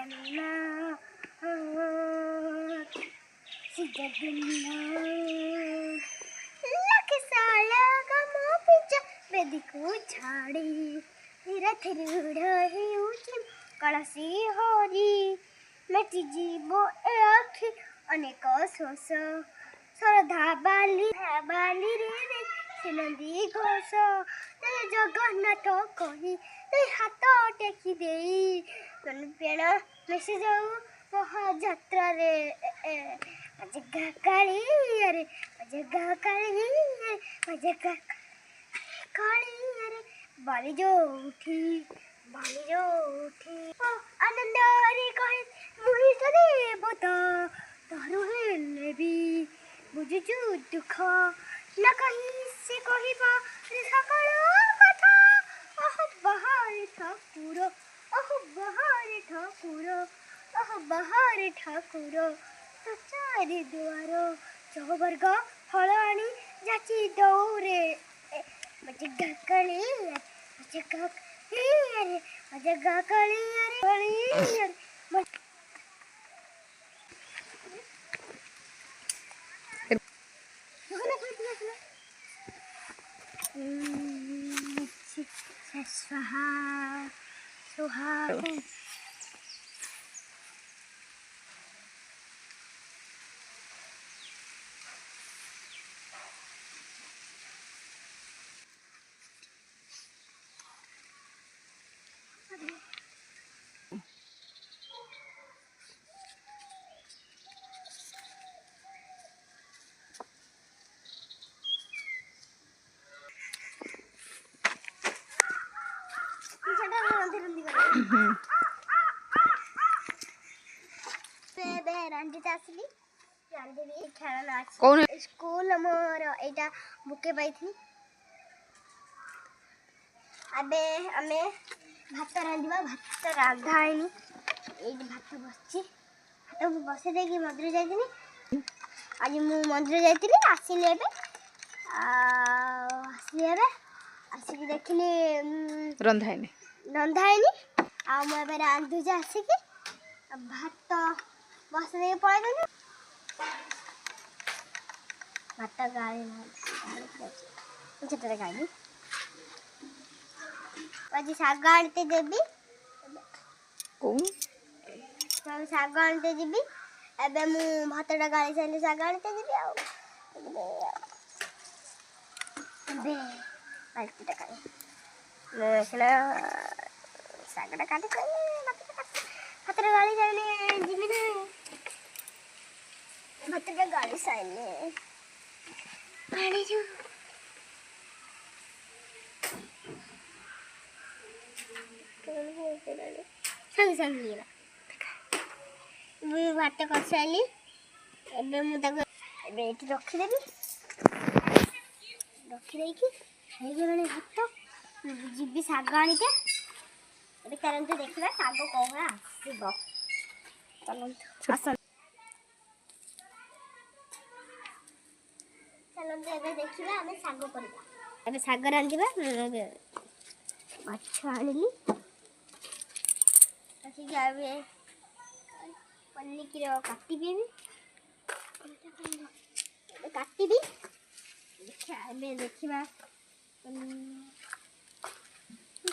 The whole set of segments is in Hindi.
श्री जगन्नाथ लख साल गमो पिचा वेदी को छाड़ी रथ रूढ़ हेउछि कलसी हरि मेटी जीव ए आखि अनेक शोष श्रद्धा बाली रे सिनंदी घोष जय जगन्नाथ कही हाथ टेकी देई पेण मिशि जाऊ महाजात्रा रे जगा काली अरे जगा काली अरे काली अरे बाली जो उठी आनंद रे कहे मुहि तो देवता तारू हेले भी बुझुचु दुख न कहीं से कहिबा सकल कथा बहार ठाकुर चारि दुआर चौवर्ग फल आनी जाची दौरे जगा काली स्वाहा स्कूल मोर एटा बुके पाइथि अबे हमें भात रांधिबा भात रांधाइनी ए भात बसछि भात बसे देकी मंदिर जाइथिनी आज मु मंदिर जाइथिनी आसिले एबे आसिकी देखिनी रंधाइनी आ मु एबे रांधु जा आसिकी भात बसे देकी पळै भात गाड़ी गाड़ी आज शाग आनते देवी शाग आनते जीवी एबे मु भातटा गाड़ी साइले शाग आनते जीवी बाल्टीटा काटी शागटा काटी भातटा गाड़ी साइले जीवी ना भातटा गाड़ी साइले पानी जो संग मुझे भात कर सारी एबे रखीदेवी रखीदेकी गलानी भात जीवी शाग आनिके चलते देखा शाग कौन आसब चलते एबे देखिबा हमें शाग करबा एबे शाग रांधिबा माछ आनिली अच्छी जावे पन्नी की काटिबी काटिबी देखिबा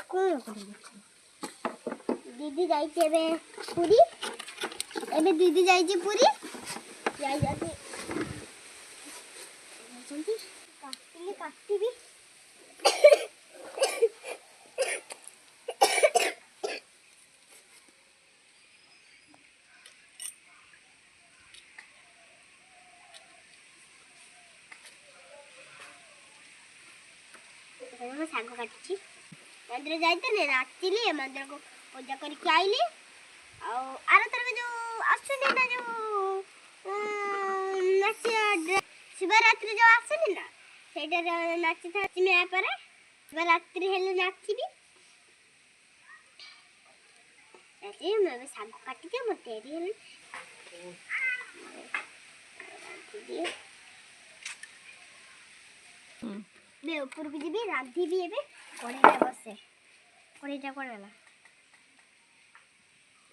कौन दीदी जाइए पूरी एबे दीदी जाइए पूरी जाती काटिबी शाग काटी मंदिर जाते राति मंदिर को पूजा करके आईली आर तरफ जो आसुनी ना जो शिवरात्रि जो आसुनी ना सेटा नाची था मैं पर शिवरात्रि हेले नाचीबी ऐसे मैं शाग काटी के मत देरी हेले मैं ऊपर को जीबी रांधी भी एबे कड़ेटा बसे कड़ेटा कोडला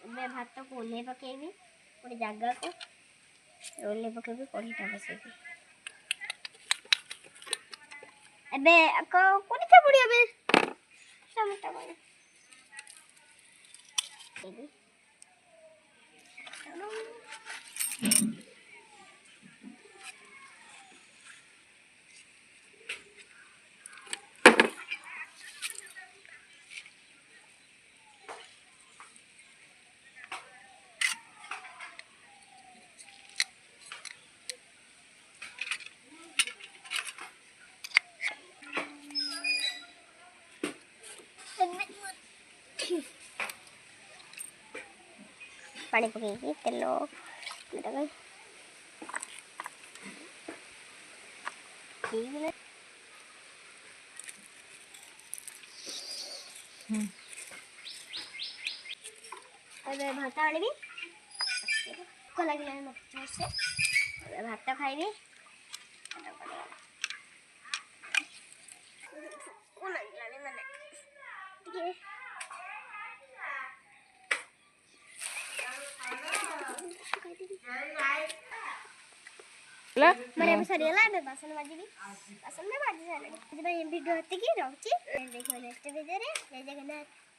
मैं भात को ओल्हे पकेबी गोटे जगह को ओल्हे पकेबी कढ़ीटा बसेबी एबे कोनी था बुढ़िया बे टमाटर बने एबे पानी पकेगी तेल भात आनी को लगे मत भात खाइबी मैंने सरियला मैं बासन माजिबी बासन में माजी सारे वीडियो होती की रहउची देखो नेक्स्ट वीडियो रे जय जगन्नाथ।